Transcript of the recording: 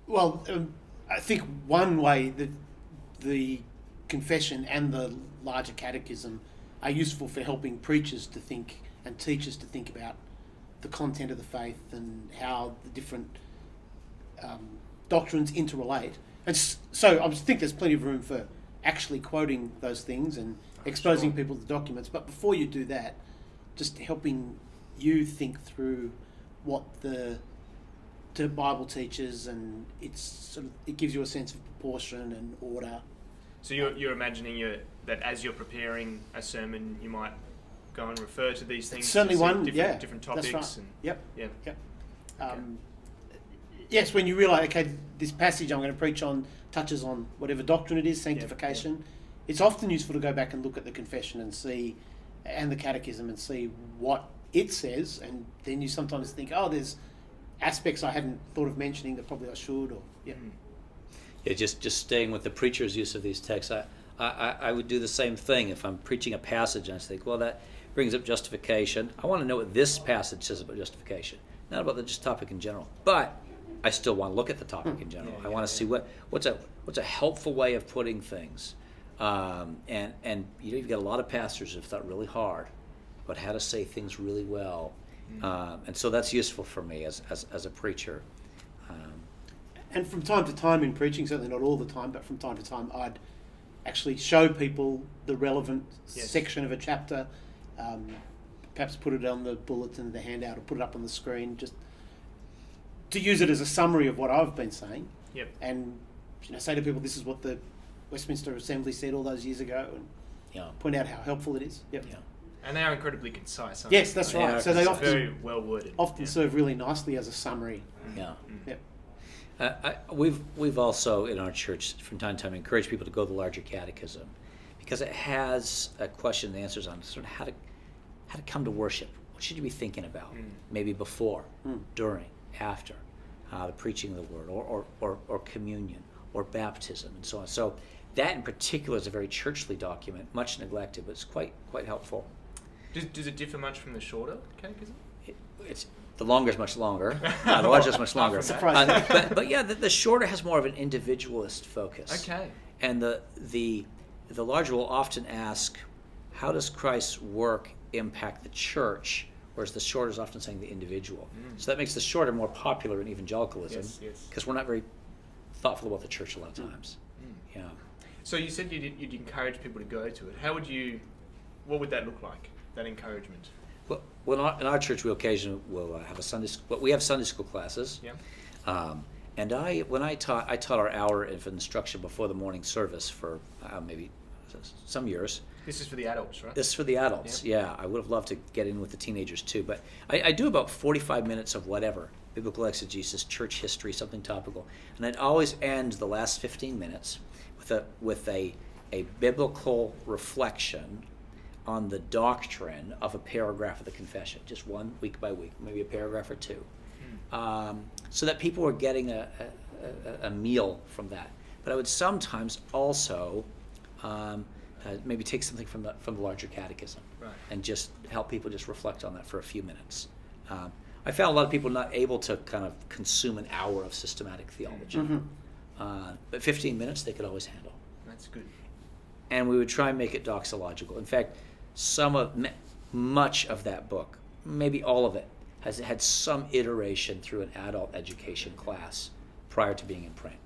Well, I think one way that the confession and the larger catechism are useful for helping preachers to think and teachers to think about the content of the faith and how the different doctrines interrelate. And so I think there's plenty of room for actually quoting those things and exposing people to documents. But before you do that, just helping you think through what the Bible teaches, and it gives you a sense of proportion and order. So you're imagining that as you're preparing a sermon, you might go and refer to these things. Certainly one, different topics. That's right. Yep. Okay. Yes, when you realise, okay, this passage I'm going to preach on touches on whatever doctrine it is, sanctification. It's often useful to go back and look at the confession and the catechism and see what it says, and then you sometimes think, oh, there's aspects I hadn't thought of mentioning that probably I should, or just staying with the preacher's use of these texts. I would do the same thing if I'm preaching a passage and I think, well, that brings up justification. I want to know what this passage says about justification, not about the just topic in general, but I still want to look at the topic in general. I want to see what's a helpful way of putting things. And you've got a lot of pastors who've thought really hard about how to say things really well, and so that's useful for me as a preacher. And from time to time in preaching, certainly not all the time, but from time to time, I'd actually show people the relevant section of a chapter, perhaps put it on the bulletin, the handout, or put it up on the screen, just to use it as a summary of what I've been saying. Yep. And say to people, this is what the Westminster Assembly said all those years ago, and point out how helpful it is. Yep. Yeah. And they are incredibly concise, aren't yes, that's right. Yeah, so they often very well worded. Often serve really nicely as a summary. Yeah. Yep. We've also in our church from time to time encouraged people to go to the larger catechism, because it has a question and answers on sort of how to come to worship. What should you be thinking about? Maybe before, during, after the preaching of the word, or communion, or baptism, and so on. So that in particular is a very churchly document, much neglected, but it's quite helpful. Does it differ much from the shorter catechism? It's the longer is much longer, the larger is much longer. But yeah, the shorter has more of an individualist focus. Okay. And the larger will often ask, how does Christ's work impact the church? Whereas the shorter is often saying the individual. So that makes the shorter more popular in evangelicalism, because we're not very thoughtful about the church a lot of times. Yeah. So you said you'd encourage people to go to it. What would that look like, that encouragement? Well, in our church, we occasionally will have a Sunday school. But we have Sunday school classes. Yeah. And I taught our hour of instruction before the morning service for maybe some years. This is for the adults, right? This is for the adults. Yeah. I would have loved to get in with the teenagers too, but I do about 45 minutes of whatever, biblical exegesis, church history, something topical, and I'd always end the last 15 minutes with a biblical reflection on the doctrine of a paragraph of the confession, just one week by week, maybe a paragraph or two, so that people were getting a meal from that. But I would sometimes also maybe take something from the larger catechism, and just help people just reflect on that for a few minutes. I found a lot of people not able to kind of consume an hour of systematic theology, but 15 minutes they could always handle. That's good. And we would try and make it doxological. In fact, much of that book, maybe all of it, has had some iteration through an adult education class prior to being in print.